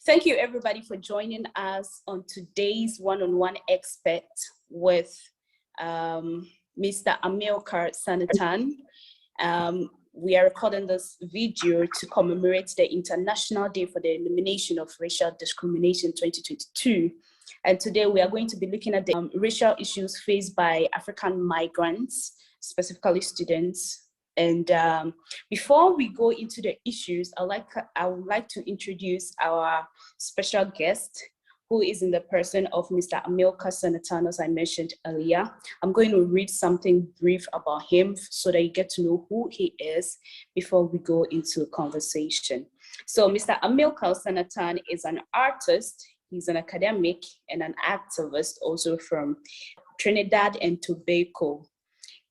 Thank you everybody for joining us on today's one-on-one expert with Mr. Amilcar Sanatan. We are recording this video to commemorate the International Day for the Elimination of Racial Discrimination 2022. And today we are going to be looking at the racial issues faced by African migrants, specifically students. And before we go into the issues, I would like to introduce our special guest, who is in the person of Mr. Amilcar Sanatan, as I mentioned earlier. I'm going to read something brief about him so that you get to know who he is before we go into a conversation. So Mr. Amilcar Sanatan is an artist, he's an academic and an activist also from Trinidad and Tobago.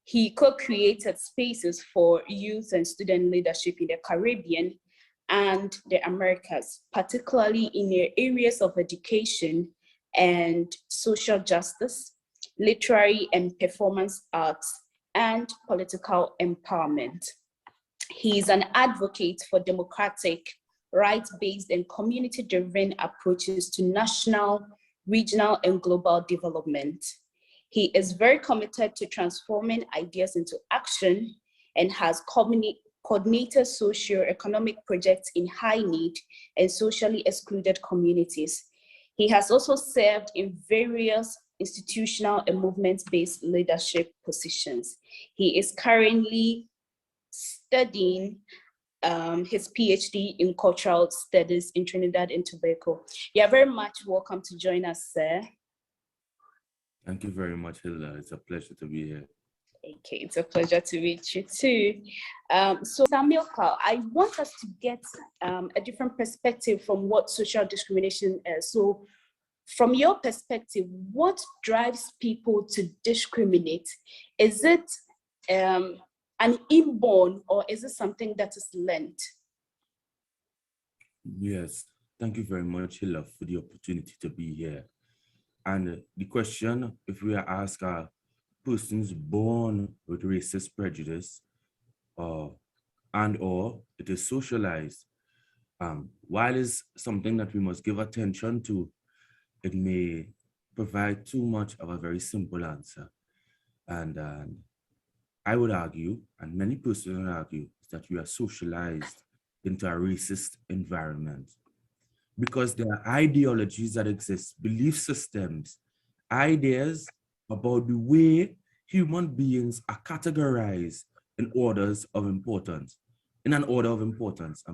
He co-created spaces for youth and student leadership in the Caribbean and the Americas, particularly in the areas of education and social justice, literary and performance arts, and political empowerment. He is an advocate for democratic, rights-based, and community-driven approaches to national, regional, and global development. He is very committed to transforming ideas into action and has coordinated socio-economic projects in high-need and socially excluded communities. He has also served in various institutional and movement-based leadership positions. He is currently studying his PhD in cultural studies in Trinidad and Tobago. You are very much welcome to join us, sir. Thank you very much, Hilda. It's a pleasure to be here. Okay, it's a pleasure to meet you too. So Amilcar, I want us to get a different perspective from what social discrimination is. So from your perspective, what drives people to discriminate? Is it an inborn or is it something that is learned? Yes, thank you very much, Hilda, for the opportunity to be here. And the question, if we are asked, are persons born with racist prejudice and or it is socialized, while it's something that we must give attention to, it may provide too much of a very simple answer. And I would argue, and many persons would argue, that we are socialized into a racist environment. Because there are ideologies that exist, belief systems, ideas about the way human beings are categorized in orders of importance, in an order of importance,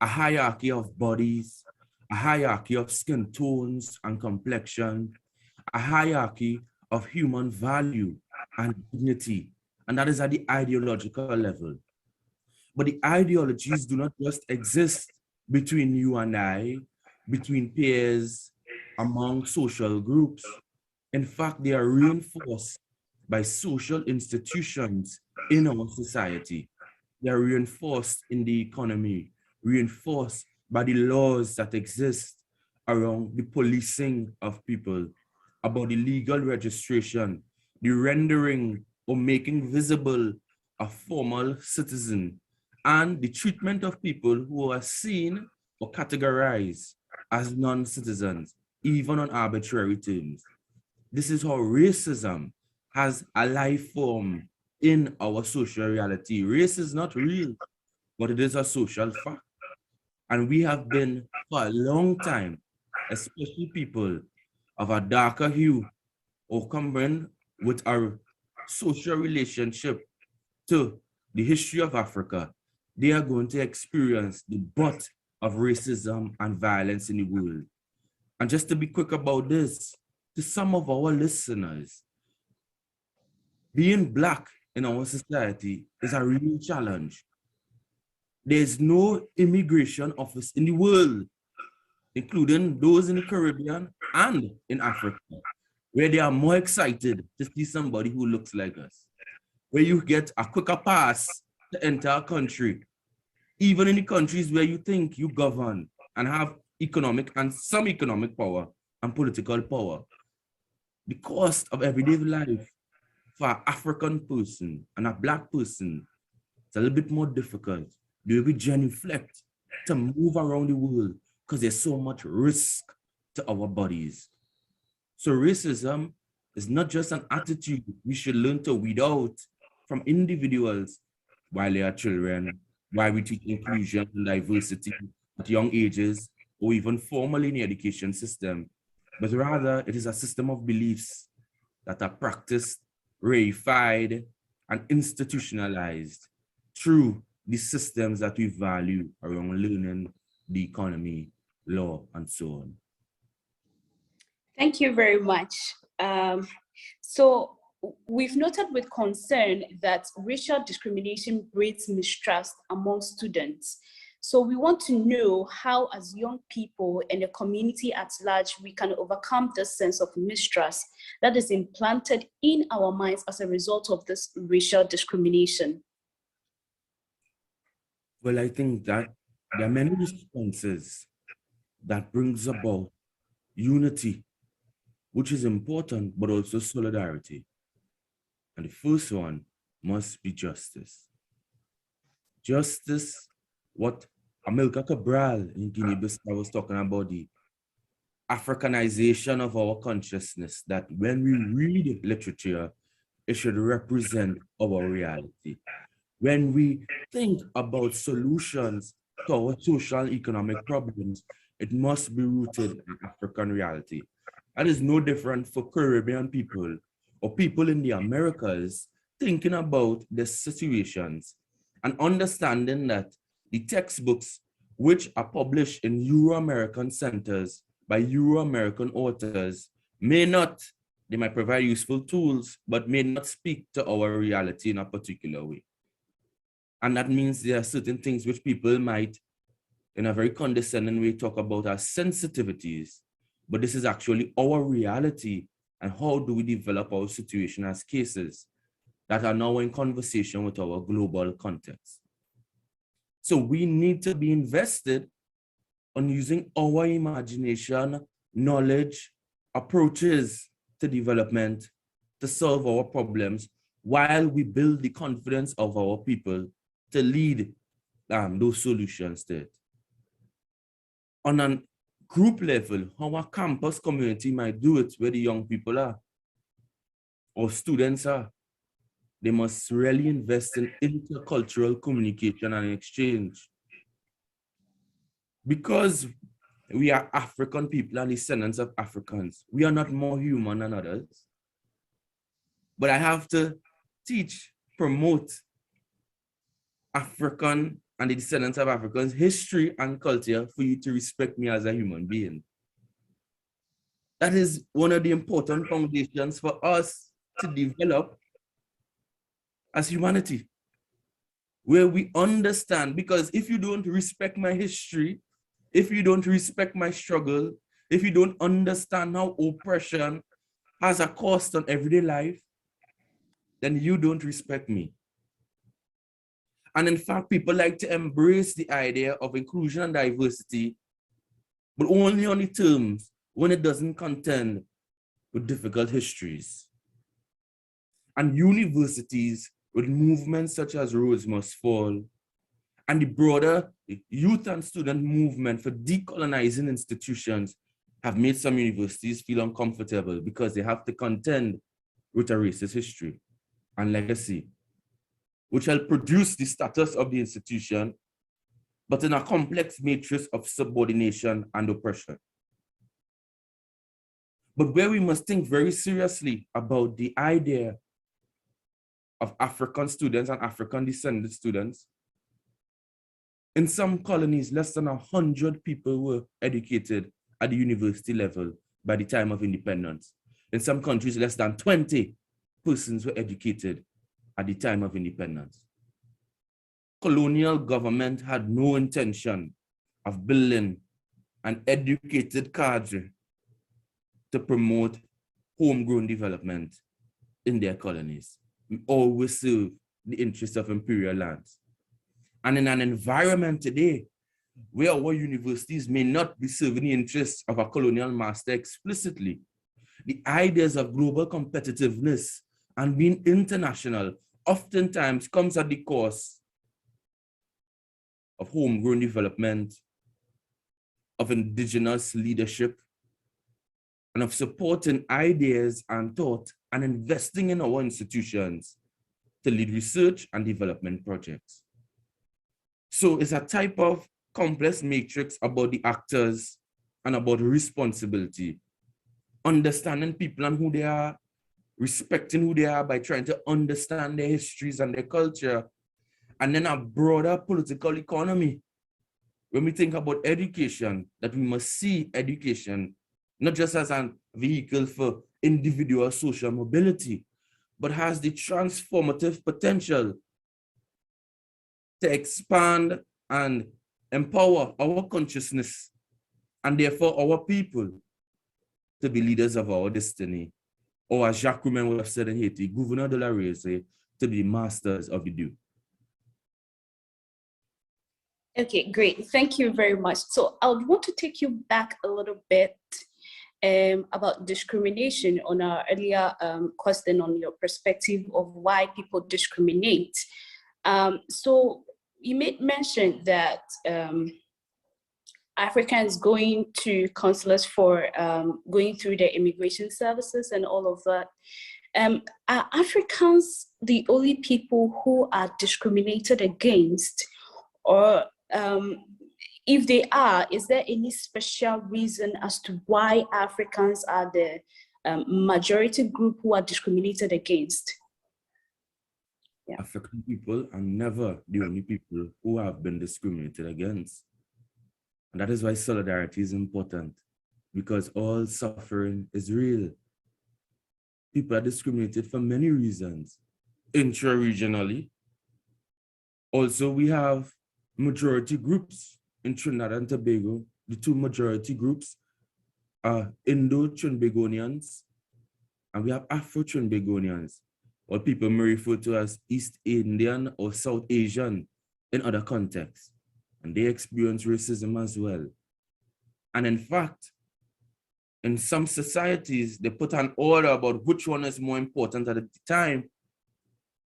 a hierarchy of bodies, a hierarchy of skin tones and complexion, a hierarchy of human value and dignity, and that is at the ideological level. But the ideologies do not just exist between you and I, between peers, among social groups. In fact, they are reinforced by social institutions in our society. They are reinforced in the economy, reinforced by the laws that exist around the policing of people, about the legal registration, the rendering or making visible a formal citizen, and the treatment of people who are seen or categorized as non-citizens, even on arbitrary terms. This is how racism has a life form in our social reality. Race is not real, but it is a social fact. And we have been for a long time, especially people of a darker hue or combined with our social relationship to the history of Africa, they are going to experience the butt of racism and violence in the world. And just to be quick about this, to some of our listeners, being Black in our society is a real challenge. There's no immigration office in the world, including those in the Caribbean and in Africa, where they are more excited to see somebody who looks like us, where you get a quicker pass to enter a country, even in the countries where you think you govern and have economic and some economic power and political power. The cost of everyday life for an African person and a Black person is a little bit more difficult. They will be genuflect to move around the world because there's so much risk to our bodies. So racism is not just an attitude we should learn to weed out from individuals while they are children, while we teach inclusion and diversity at young ages, or even formally in the education system, but rather it is a system of beliefs that are practiced, reified, and institutionalized through the systems that we value around learning, the economy, law, and so on. Thank you very much. So we've noted with concern that racial discrimination breeds mistrust among students. So we want to know how, as young people and the community at large, we can overcome this sense of mistrust that is implanted in our minds as a result of this racial discrimination. Well, I think that there are many responses that brings about unity, which is important, but also solidarity. And the first one must be justice. Justice, what Amilcar Cabral in Guinea-Bissau was talking about, the Africanization of our consciousness, that when we read literature, it should represent our reality. When we think about solutions to our social and economic problems, it must be rooted in African reality. That is no different for Caribbean people or people in the Americas thinking about the situations and understanding that the textbooks which are published in Euro-American centers by Euro-American authors they might provide useful tools, but may not speak to our reality in a particular way. And that means there are certain things which people might, in a very condescending way, talk about as sensitivities, but this is actually our reality. And how do we develop our situation as cases that are now in conversation with our global context? So we need to be invested on using our imagination, knowledge, approaches to development to solve our problems while we build the confidence of our people to lead those solutions to it. On a group level, how a campus community might do it where the young people are or students are. They must really invest in intercultural communication and exchange. Because we are African people and descendants of Africans, we are not more human than others. But I have to teach, promote African and the descendants of Africans' history and culture for you to respect me as a human being. That is one of the important foundations for us to develop as humanity, where we understand, because if you don't respect my history, if you don't respect my struggle, if you don't understand how oppression has a cost on everyday life, then you don't respect me. And in fact, people like to embrace the idea of inclusion and diversity, but only on the terms when it doesn't contend with difficult histories. And universities with movements such as Rhodes Must Fall and the broader youth and student movement for decolonizing institutions have made some universities feel uncomfortable because they have to contend with a racist history and legacy, which help produce the status of the institution, but in a complex matrix of subordination and oppression. But where we must think very seriously about the idea of African students and African descended students, in some colonies, less than 100 people were educated at the university level by the time of independence. In some countries, less than 20 persons were educated at the time of independence. Colonial government had no intention of building an educated cadre to promote homegrown development in their colonies. We always serve the interests of imperial lands. And in an environment today where our universities may not be serving the interests of a colonial master explicitly, the ideas of global competitiveness and being international oftentimes comes at the cost of homegrown development, of indigenous leadership, and of supporting ideas and thought and investing in our institutions to lead research and development projects. So it's a type of complex matrix about the actors and about responsibility, understanding people and who they are, respecting who they are by trying to understand their histories and their culture, and then a broader political economy. When we think about education, that we must see education not just as a vehicle for individual social mobility, but has the transformative potential to expand and empower our consciousness and therefore our people to be leaders of our destiny. Or as Jacques Roumain would have said in Haiti, Gouverneur de la Race, to be masters of the do. Okay, great. Thank you very much. So I would want to take you back a little bit about discrimination on our earlier question on your perspective of why people discriminate. So you made mention that Africans going to consulates for going through their immigration services and all of that. Are Africans the only people who are discriminated against? Or if they are, is there any special reason as to why Africans are the majority group who are discriminated against? Yeah. African people are never the only people who have been discriminated against. And that is why solidarity is important, because all suffering is real. People are discriminated for many reasons, intra-regionally. Also, we have majority groups in Trinidad and Tobago. The two majority groups are Indo-Trinbagonians and we have Afro-Trinbagonians, or people may refer to as East Indian or South Asian in other contexts. And they experience racism as well. And in fact, in some societies, they put an order about which one is more important at the time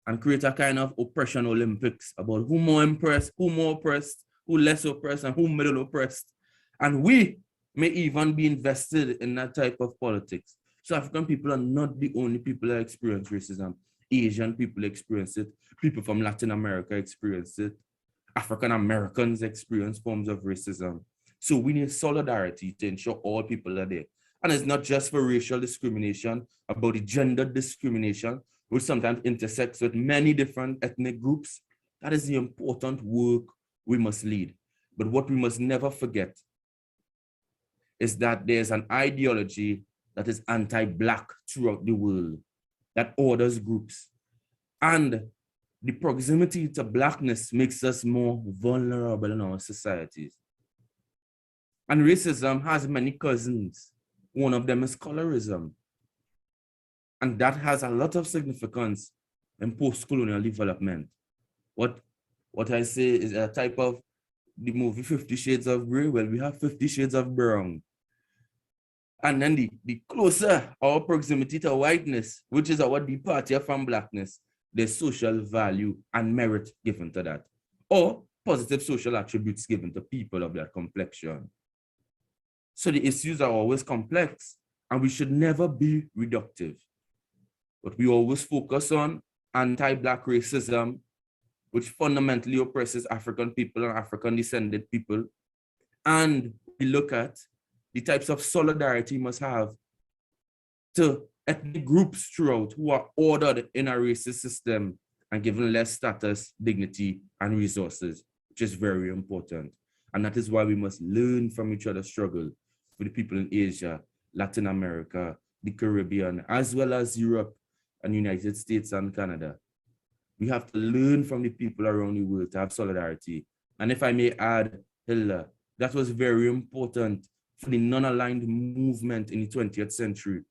and create a kind of oppression Olympics about who more oppressed, who less oppressed, and who middle oppressed. And we may even be invested in that type of politics. So African people are not the only people that experience racism. Asian people experience it. People from Latin America experience it. African Americans experience forms of racism. So we need solidarity to ensure all people are there. And it's not just for racial discrimination, about the gender discrimination, which sometimes intersects with many different ethnic groups. That is the important work we must lead. But what we must never forget is that there's an ideology that is anti-Black throughout the world, that orders groups. And the proximity to Blackness makes us more vulnerable in our societies. And racism has many cousins. One of them is colorism. And that has a lot of significance in post-colonial development. What I say is a type of the movie 50 Shades of Grey. Well, we have 50 Shades of Brown. And then the closer our proximity to whiteness, which is our departure from Blackness, there's social value and merit given to that, or positive social attributes given to people of that complexion. So the issues are always complex, and we should never be reductive. But we always focus on anti-Black racism, which fundamentally oppresses African people and African-descended people. And we look at the types of solidarity we must have to ethnic groups throughout who are ordered in a racist system and given less status, dignity, and resources, which is very important. And that is why we must learn from each other's struggle for the people in Asia, Latin America, the Caribbean, as well as Europe and United States and Canada. We have to learn from the people around the world to have solidarity. And if I may add, Hilda, that was very important for the non-aligned movement in the 20th century,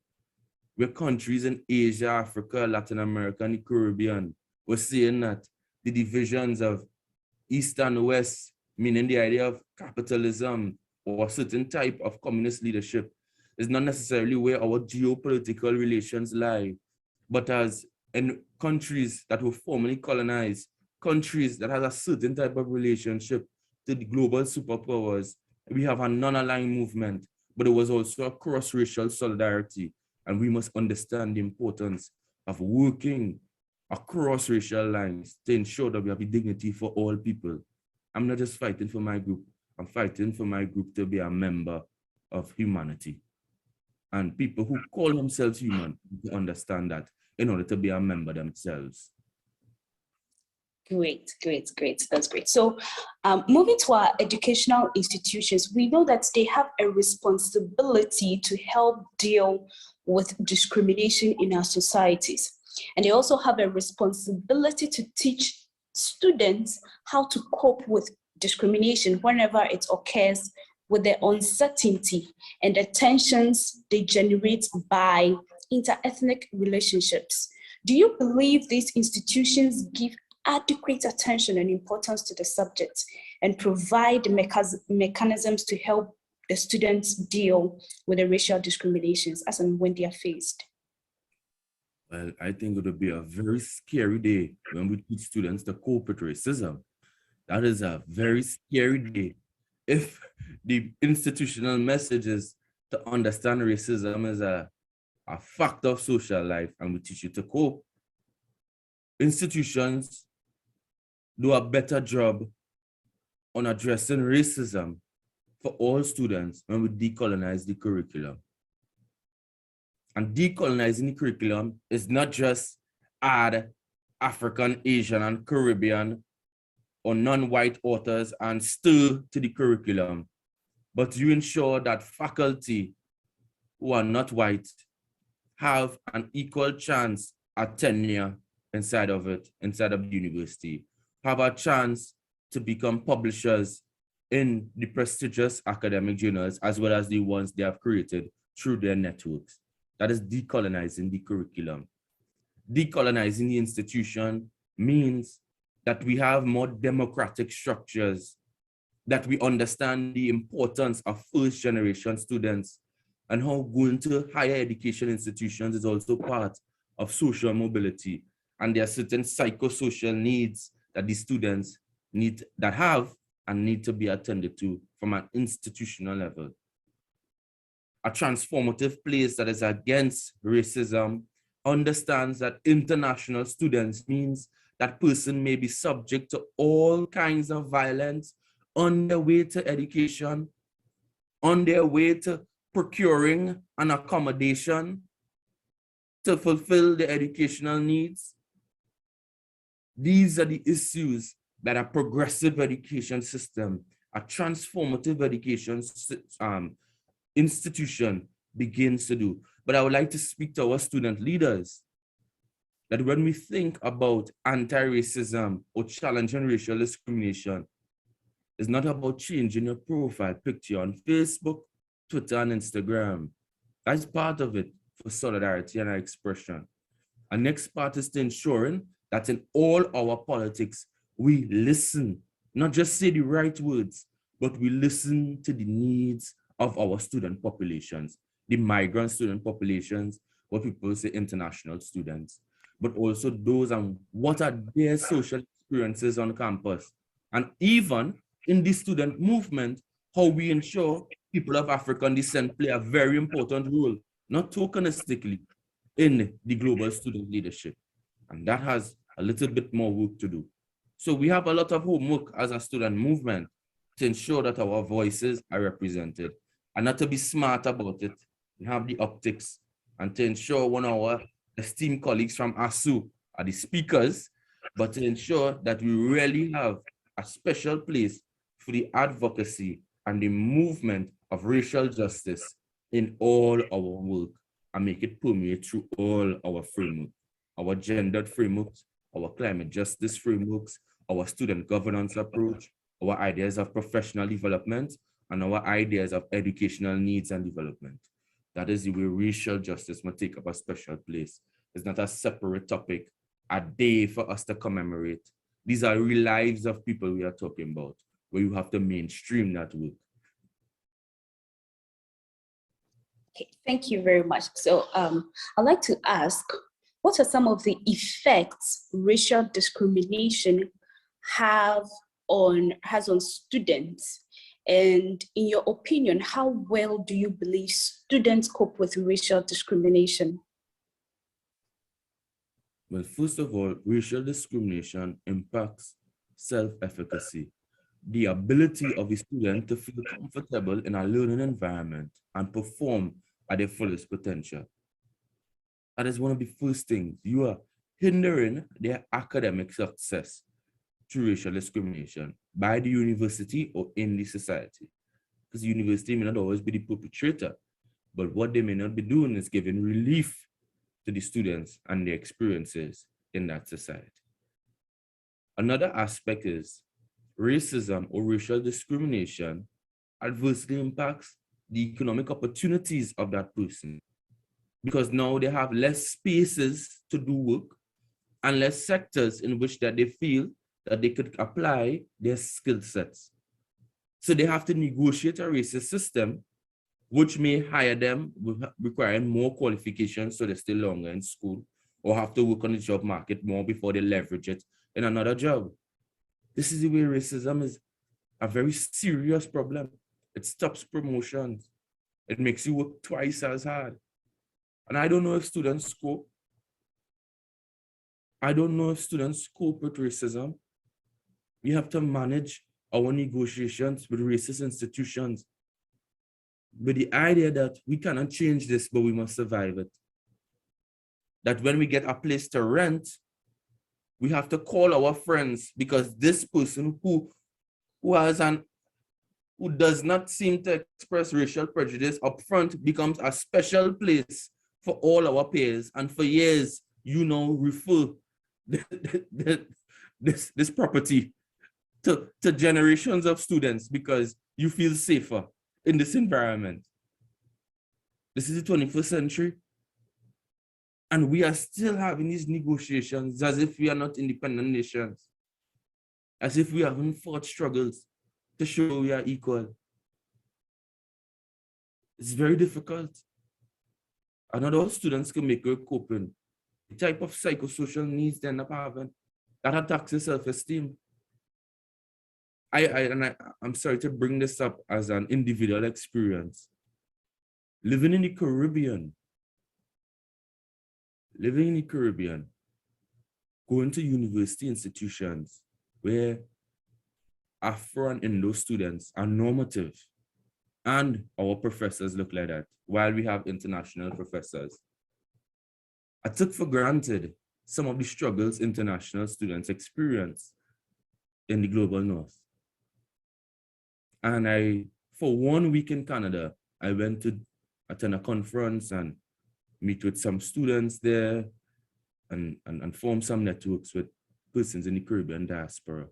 where countries in Asia, Africa, Latin America, and the Caribbean were saying that the divisions of East and West, meaning the idea of capitalism or a certain type of communist leadership, is not necessarily where our geopolitical relations lie, but as in countries that were formerly colonized, countries that has a certain type of relationship to the global superpowers, we have a non-aligned movement, but it was also a cross-racial solidarity. And we must understand the importance of working across racial lines to ensure that we have the dignity for all people. I'm not just fighting for my group, I'm fighting for my group to be a member of humanity. And people who call themselves human understand that in order to be a member themselves. Great. That's great. So moving to our educational institutions, we know that they have a responsibility to help deal with discrimination in our societies. And they also have a responsibility to teach students how to cope with discrimination whenever it occurs, with the uncertainty and the tensions they generate by inter-ethnic relationships. Do you believe these institutions give adequate attention and importance to the subject and provide mechanisms to help the students deal with the racial discriminations as and when they are faced? Well, I think it would be a very scary day when we teach students to cope with racism. That is a very scary day. If the institutional message is to understand racism as a fact of social life and we teach you to cope, institutions do a better job on addressing racism for all students when we decolonize the curriculum. And decolonizing the curriculum is not just add African, Asian, and Caribbean or non-white authors and stir to the curriculum, but you ensure that faculty who are not white have an equal chance at tenure inside of the university, have a chance to become publishers in the prestigious academic journals, as well as the ones they have created through their networks. That is decolonizing the curriculum. Decolonizing the institution means that we have more democratic structures, that we understand the importance of first-generation students, and how going to higher education institutions is also part of social mobility. And there are certain psychosocial needs that the students need to be attended to from an institutional level. A transformative place that is against racism understands that international students means that person may be subject to all kinds of violence on their way to education, on their way to procuring an accommodation to fulfill the educational needs. These are the issues that a progressive education system, a transformative education institution begins to do. But I would like to speak to our student leaders that when we think about anti-racism or challenging racial discrimination, it's not about changing your profile picture on Facebook, Twitter, and Instagram. That's part of it for solidarity and expression. Our next part is to ensuring that in all our politics, we listen, not just say the right words, but we listen to the needs of our student populations, the migrant student populations, what people say international students, but also those and what are their social experiences on campus. And even in the student movement, how we ensure people of African descent play a very important role, not tokenistically, in the global student leadership. And that has a little bit more work to do. So we have a lot of homework as a student movement to ensure that our voices are represented, and not to be smart about it. We have the optics, and to ensure one of our esteemed colleagues from AASU are the speakers, but to ensure that we really have a special place for the advocacy and the movement of racial justice in all our work, and make it permeate through all our frameworks, our gendered frameworks, our climate justice frameworks, our student governance approach, our ideas of professional development, and our ideas of educational needs and development. That is the way racial justice must take up a special place. It's not a separate topic, a day for us to commemorate. These are real lives of people we are talking about, where you have to mainstream that work. Okay, thank you very much. So I'd like to ask, what are some of the effects racial discrimination have on students? And in your opinion, how well do you believe students cope with racial discrimination? Well, first of all, racial discrimination impacts self-efficacy, the ability of a student to feel comfortable in a learning environment and perform at their fullest potential. That is one of the first things. You are hindering their academic success through racial discrimination by the university or in the society. Because the university may not always be the perpetrator, but what they may not be doing is giving relief to the students and their experiences in that society. Another aspect is racism or racial discrimination adversely impacts the economic opportunities of that person, because now they have less spaces to do work and less sectors in which that they feel that they could apply their skill sets. So they have to negotiate a racist system which may hire them requiring more qualifications so they're still longer in school, or have to work on the job market more before they leverage it in another job. This is the way racism is a very serious problem. It stops promotions. It makes you work twice as hard. And I don't know if students cope. I don't know if students cope with racism. We have to manage our negotiations with racist institutions with the idea that we cannot change this, but we must survive it. That when we get a place to rent, we have to call our friends because this person who does not seem to express racial prejudice up front becomes a special place for all our peers. And for years, you know, refer this property to generations of students because you feel safer in this environment. This is the 21st century. And we are still having these negotiations as if we are not independent nations, as if we haven't fought struggles to show we are equal. It's very difficult. And not all students can make it coping. The type of psychosocial needs they end up having that attacks their self-esteem. I'm sorry to bring this up as an individual experience. Living in the Caribbean, going to university institutions where Afro and Indo students are normative, and our professors look like that, while we have international professors. I took for granted some of the struggles international students experience in the global north. And for 1 week in Canada, I went to attend a conference and meet with some students there and form some networks with persons in the Caribbean diaspora.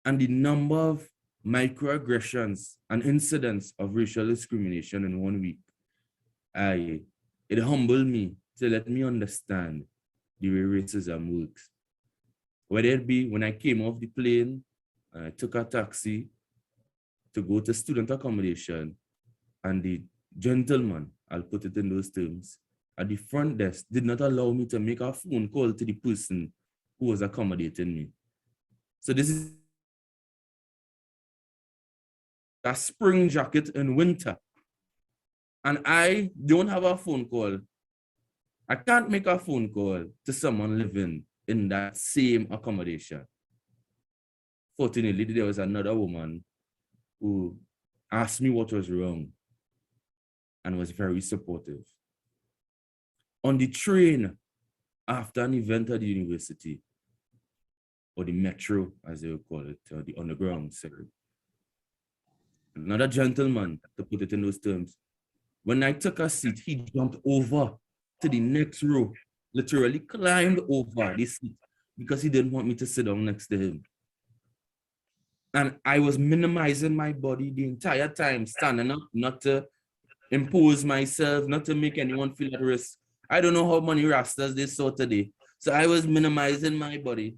And the number of microaggressions and incidents of racial discrimination in 1 week, it humbled me to let me understand the way racism works. Whether it be when I came off the plane, I took a taxi to go to student accommodation, and the gentleman, I'll put it in those terms, at the front desk did not allow me to make a phone call to the person who was accommodating me. So this is a spring jacket in winter, and I don't have a phone call. I can't make a phone call to someone living in that same accommodation. Fortunately, there was another woman who asked me what was wrong and was very supportive. On the train, after an event at the university, or the metro, as they would call it, or the underground, sorry, another gentleman, to put it in those terms, when I took a seat, he jumped over to the next row, literally climbed over the seat because he didn't want me to sit down next to him. And I was minimizing my body the entire time, standing up, not to impose myself, not to make anyone feel at risk. I don't know how many rastas they saw today. So I was minimizing my body,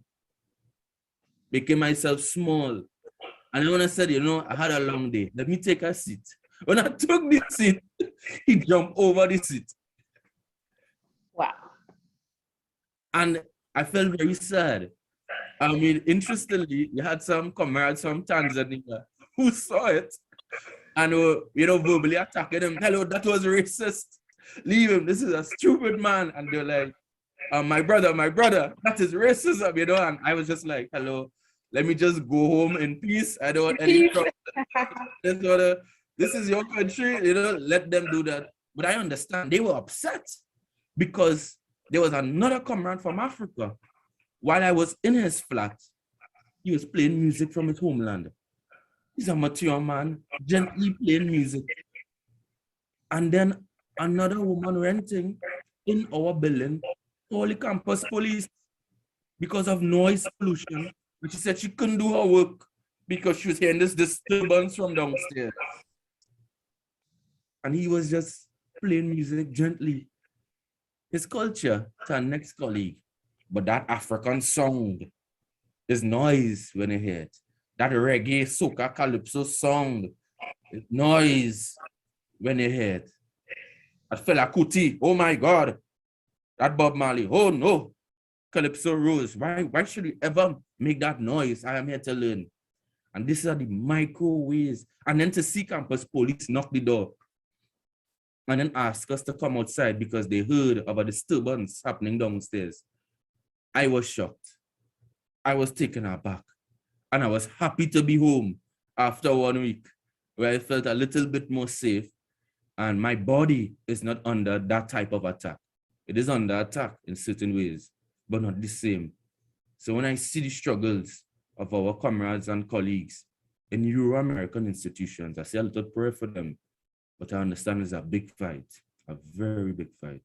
making myself small. And when I said, you know, I had a long day, let me take a seat. When I took the seat, he jumped over the seat. Wow. And I felt very sad. I mean, interestingly, you had some comrades from Tanzania who saw it and were, verbally attacking him. Hello, that was racist. Leave him. This is a stupid man. And they're like, my brother, that is racism, And I was just like, hello, let me just go home in peace. I don't want any trouble. This is your country, let them do that. But I understand they were upset because there was another comrade from Africa. While I was in his flat, he was playing music from his homeland. He's a mature man, gently playing music. And then another woman renting in our building called the campus police because of noise pollution. And she said she couldn't do her work because she was hearing this disturbance from downstairs. And he was just playing music gently. His culture to our next colleague. But that African song is noise when you hear it. That reggae, soca, calypso song is noise when you hear it. That Fela Kuti, oh my God. That Bob Marley, oh no. Calypso Rose, why should we ever make that noise? I am here to learn. And these are the micro ways. And then to see campus police knock the door and then ask us to come outside because they heard of a disturbance happening downstairs. I was shocked. I was taken aback. And I was happy to be home after 1 week where I felt a little bit more safe and my body is not under that type of attack. It is under attack in certain ways, but not the same. So when I see the struggles of our comrades and colleagues in Euro-American institutions, I say a little prayer for them, but I understand it's a big fight, a very big fight.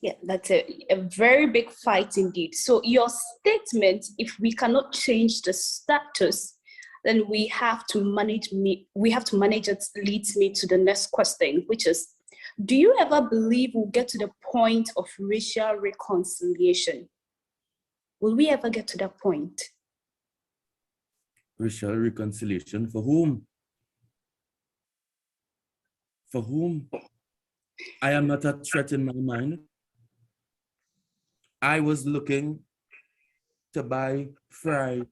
Yeah, that's a very big fight indeed. So your statement, if we cannot change the status, then we have to manage it, leads me to the next question, which is, do you ever believe we'll get to the point of racial reconciliation? Will we ever get to that point? Racial reconciliation for whom? For whom? I am not a threat in my mind. I was looking to buy fries.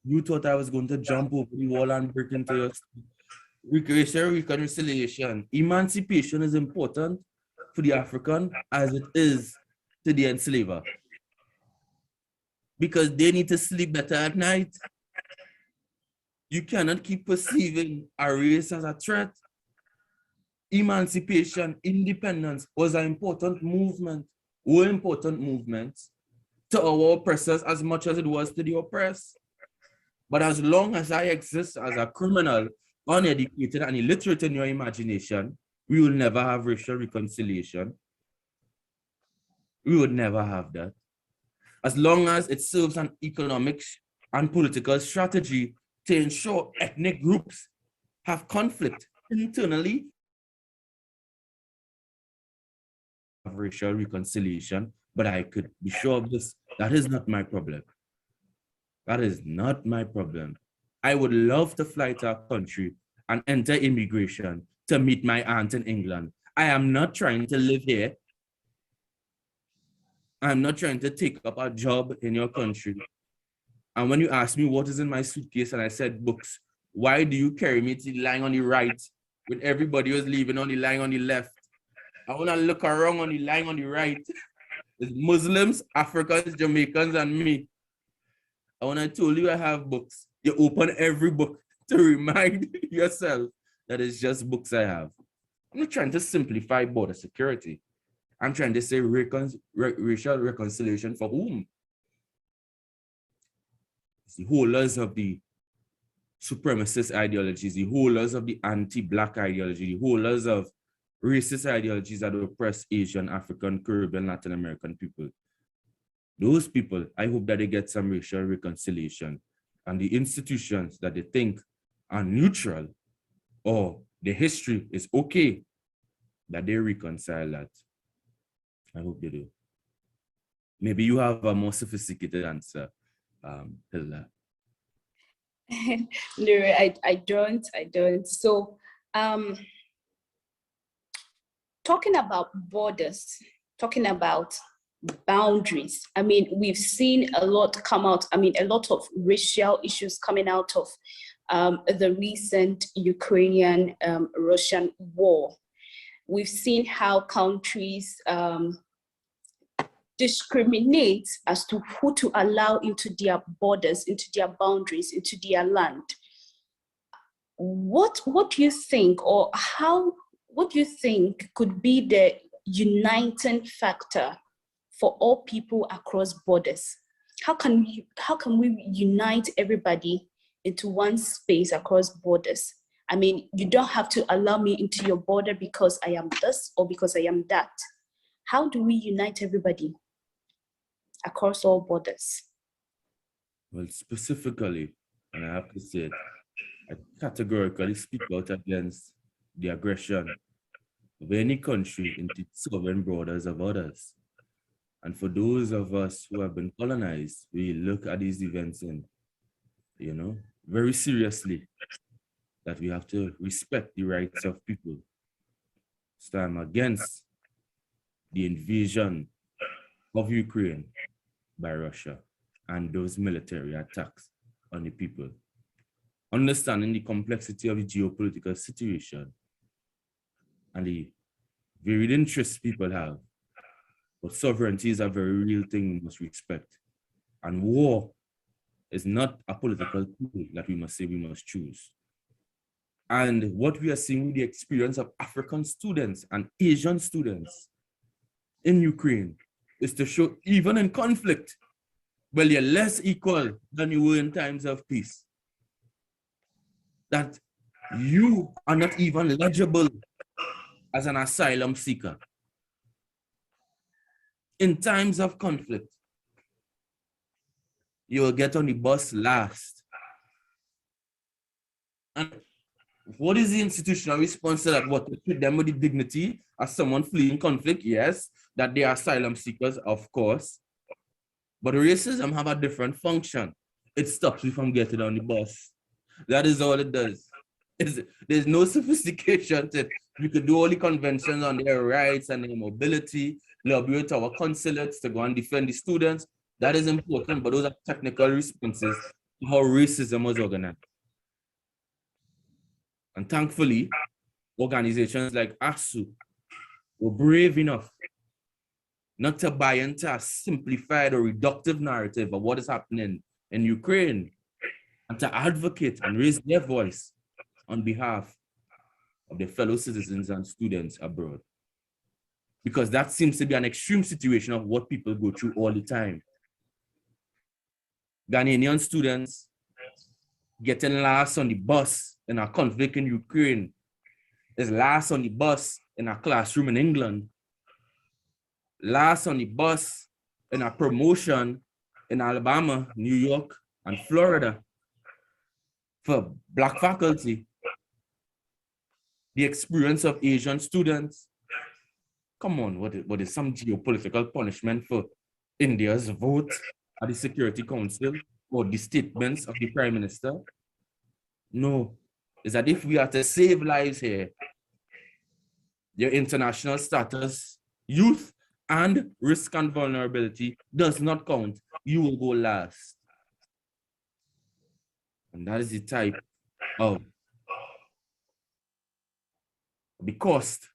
You thought I was going to jump over the wall and break into your street. Racial reconciliation. Emancipation is important for the African as it is to the enslaver. Because they need to sleep better at night. You cannot keep perceiving a race as a threat. Emancipation, independence was an important movement, were important movements to our oppressors as much as it was to the oppressed. But as long as I exist as a criminal, uneducated and illiterate in your imagination, we will never have racial reconciliation. We would never have that. As long as it serves an economic and political strategy to ensure ethnic groups have conflict internally, of racial reconciliation, but I could be sure of this, that is not my problem. That is not my problem. I would love to fly to a country and enter immigration to meet my aunt in England. I am not trying to live here. I'm not trying to take up a job in your country. And when you ask me what is in my suitcase and I said books, why do you carry me to lying on the right when everybody was leaving on the lying on the left? I want to look around on the lying on the right. It's Muslims, Africans, Jamaicans, and me. And when I told you I have books, you open every book to remind yourself that it's just books I have. I'm not trying to simplify border security. I'm trying to say racial reconciliation for whom? It's the holders of the supremacist ideologies, the holders of the anti-Black ideology, the holders of racist ideologies that oppress Asian, African, Caribbean, Latin American people. Those people, I hope that they get some racial reconciliation, and the institutions that they think are neutral or the history is okay, that they reconcile that. I hope they do. Maybe you have a more sophisticated answer, Hilda. No, I don't. So, talking about borders, talking about boundaries. I mean, we've seen a lot come out. I mean, a lot of racial issues coming out of the recent Ukrainian-Russian war. We've seen how countries discriminate as to who to allow into their borders, into their boundaries, into their land. What do you think, or what do you think could be the uniting factor for all people across borders? How can we unite everybody into one space across borders? I mean, you don't have to allow me into your border because I am this or because I am that. How do we unite everybody across all borders? Well, specifically, and I have to say it, I categorically speak out against the aggression of any country into sovereign borders of others. And for those of us who have been colonized, we look at these events in, very seriously, that we have to respect the rights of people. So I'm against the invasion of Ukraine by Russia and those military attacks on the people. Understanding the complexity of the geopolitical situation and the varied interests people have, but sovereignty is a very real thing we must respect. And war is not a political tool that we must say we must choose. And what we are seeing with the experience of African students and Asian students in Ukraine is to show, even in conflict, well, you're less equal than you were in times of peace. That you are not even legible as an asylum seeker. In times of conflict, you will get on the bus last. And what is the institutional response to that? What, to treat them with the dignity as someone fleeing conflict? Yes, that they are asylum seekers, of course. But racism have a different function. It stops you from getting on the bus. That is all it does. There's no sophistication to it. You could do all the conventions on their rights and their mobility, lobby with our consulates to go and defend the students. That is important, but those are technical responses to how racism was organized. And thankfully, organizations like AASU were brave enough not to buy into a simplified or reductive narrative of what is happening in Ukraine, and to advocate and raise their voice on behalf of their fellow citizens and students abroad. Because that seems to be an extreme situation of what people go through all the time. Ghanaian students getting last on the bus in a conflict in Ukraine is last on the bus in a classroom in England, last on the bus in a promotion in Alabama, New York, and Florida for Black faculty. The experience of Asian students. Come on, what is some geopolitical punishment for India's vote at the Security Council or the statements of the Prime Minister? No, it's that if we are to save lives here, your international status, youth, and risk and vulnerability does not count. You will go last. And that is the type of the cost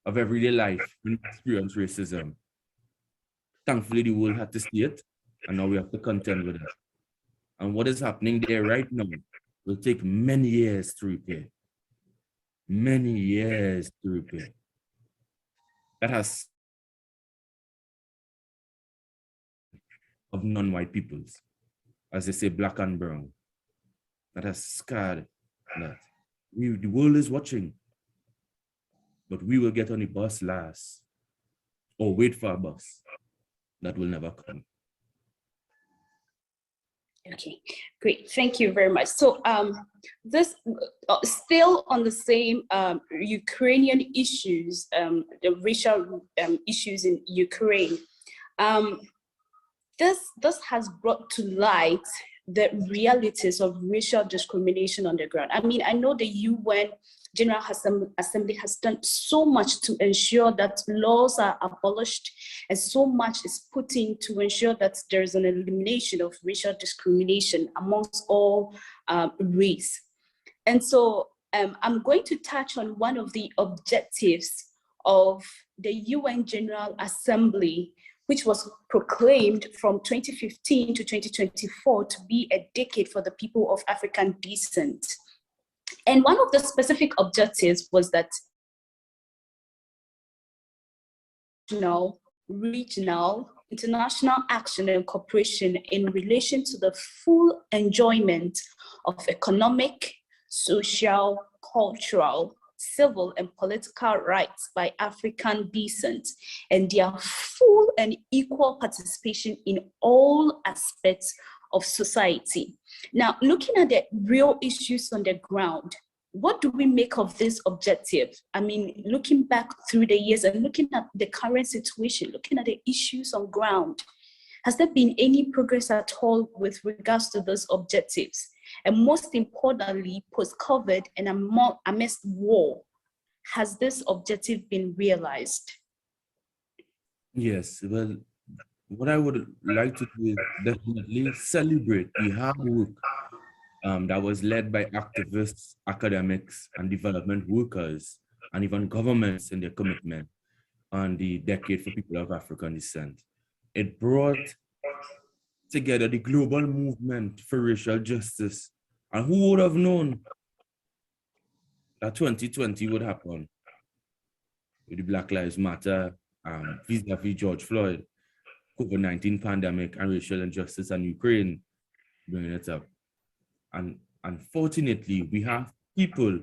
of everyday life when we experience racism. Thankfully, the world had to see it, and now we have to contend with it. And what is happening there right now will take many years to repair. Many years to repair. That has of non-white peoples, as they say, black and brown. That has scarred that. The world is watching, but we will get on the bus last, or wait for a bus that will never come. Okay, great. Thank you very much. So this still on the same Ukrainian issues, the racial issues in Ukraine. This has brought to light the realities of racial discrimination on the ground. I mean, I know the UN General Assembly has done so much to ensure that laws are abolished, and so much is put in to ensure that there is an elimination of racial discrimination amongst all race. And so I'm going to touch on one of the objectives of the UN General Assembly, which was proclaimed from 2015 to 2024 to be a decade for the people of African descent. And one of the specific objectives was that regional, international action and cooperation in relation to the full enjoyment of economic, social, cultural, civil and political rights by African descent, and their full and equal participation in all aspects of society. Now, looking at the real issues on the ground, what do we make of this objective? I mean, looking back through the years and looking at the current situation, looking at the issues on ground, has there been any progress at all with regards to those objectives? And most importantly, post-COVID and amidst war, has this objective been realized? Yes, well, what I would like to do is definitely celebrate the hard work that was led by activists, academics, and development workers, and even governments in their commitment on the Decade for People of African Descent. It brought together the global movement for racial justice. And who would have known that 2020 would happen with the Black Lives Matter, vis-a-vis George Floyd, COVID-19 pandemic, and racial injustice in Ukraine, bringing it up. And unfortunately, we have people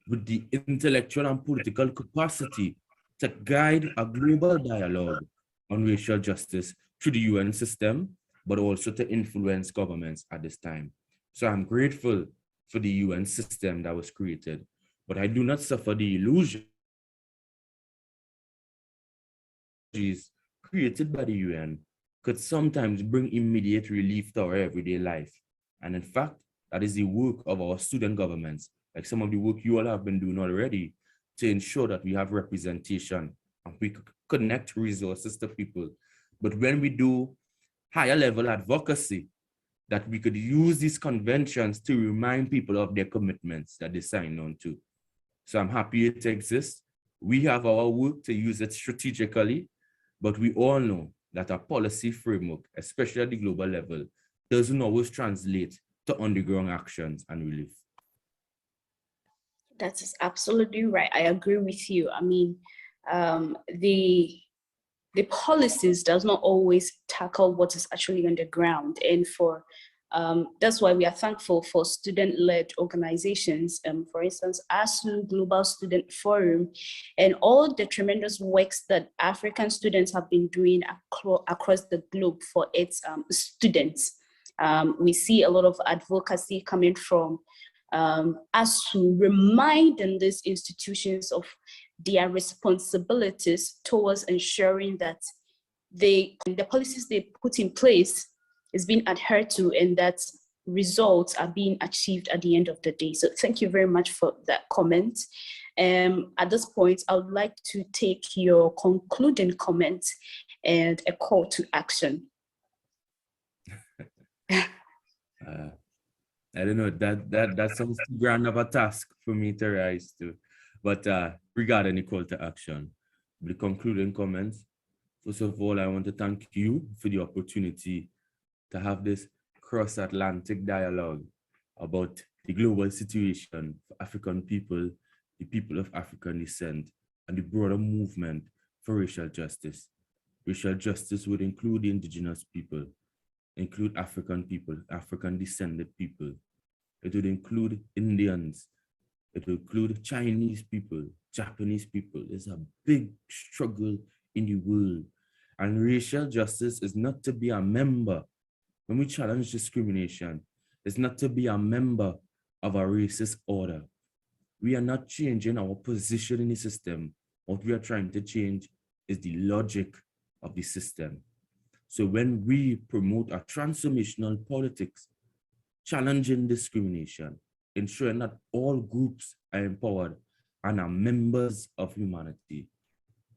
with the intellectual and political capacity to guide a global dialogue on racial justice through the UN system, but also to influence governments at this time. So I'm grateful for the UN system that was created, but I do not suffer the illusion created by the UN could sometimes bring immediate relief to our everyday life. And in fact, that is the work of our student governments, like some of the work you all have been doing already, to ensure that we have representation and we connect resources to people. But when we do higher level advocacy, that we could use these conventions to remind people of their commitments that they signed on to. So I'm happy it exists. We have our work to use it strategically, but we all know that a policy framework, especially at the global level, doesn't always translate to underground actions and relief. That is absolutely right. I agree with you. I mean, the policies does not always tackle what is actually on the ground. And for that's why we are thankful for student-led organizations, for instance, AASU Global Student Forum, and all the tremendous works that African students have been doing across the globe for its students. We see a lot of advocacy coming from AASU, reminding these institutions of their responsibilities towards ensuring that the policies they put in place is being adhered to and that results are being achieved at the end of the day. So thank you very much for that comment. At this point, I would like to take your concluding comment and a call to action. I don't know, that sounds too grand of a task for me to rise to. But regarding the call to action, the concluding comments, first of all, I want to thank you for the opportunity to have this cross-Atlantic dialogue about the global situation for African people, the people of African descent, and the broader movement for racial justice. Racial justice would include the indigenous people, include African people, African descended people. It would include Indians. It would include Chinese people, Japanese people. There's a big struggle in the world. And racial justice is not to be a member. When we challenge discrimination, it's not to be a member of a racist order. We are not changing our position in the system. What we are trying to change is the logic of the system. So when we promote a transformational politics challenging discrimination, ensuring that all groups are empowered and are members of humanity,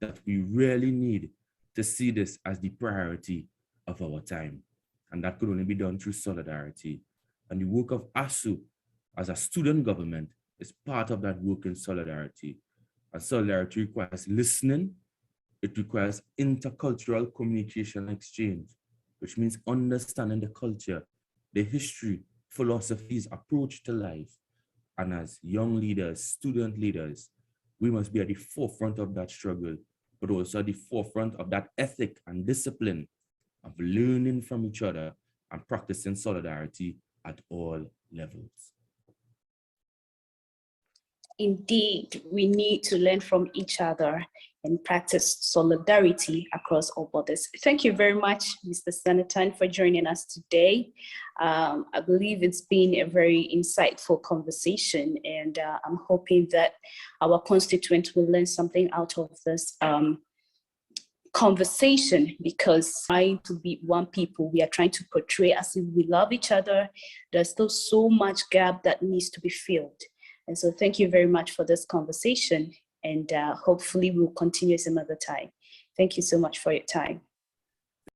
that we really need to see this as the priority of our time. And that could only be done through solidarity. And the work of AASU as a student government is part of that work in solidarity. And solidarity requires listening. It requires intercultural communication and exchange, which means understanding the culture, the history, philosophies, approach to life. And as young leaders, student leaders, we must be at the forefront of that struggle, but also at the forefront of that ethic and discipline of learning from each other and practicing solidarity at all levels. Indeed, we need to learn from each other and practice solidarity across all borders. Thank you very much, Mr. Senator, for joining us today. I believe it's been a very insightful conversation, and I'm hoping that our constituents will learn something out of this conversation, because trying to be one people, we are trying to portray as if we love each other. There's still so much gap that needs to be filled. And so thank you very much for this conversation, and hopefully we'll continue some other time. Thank you so much for your time.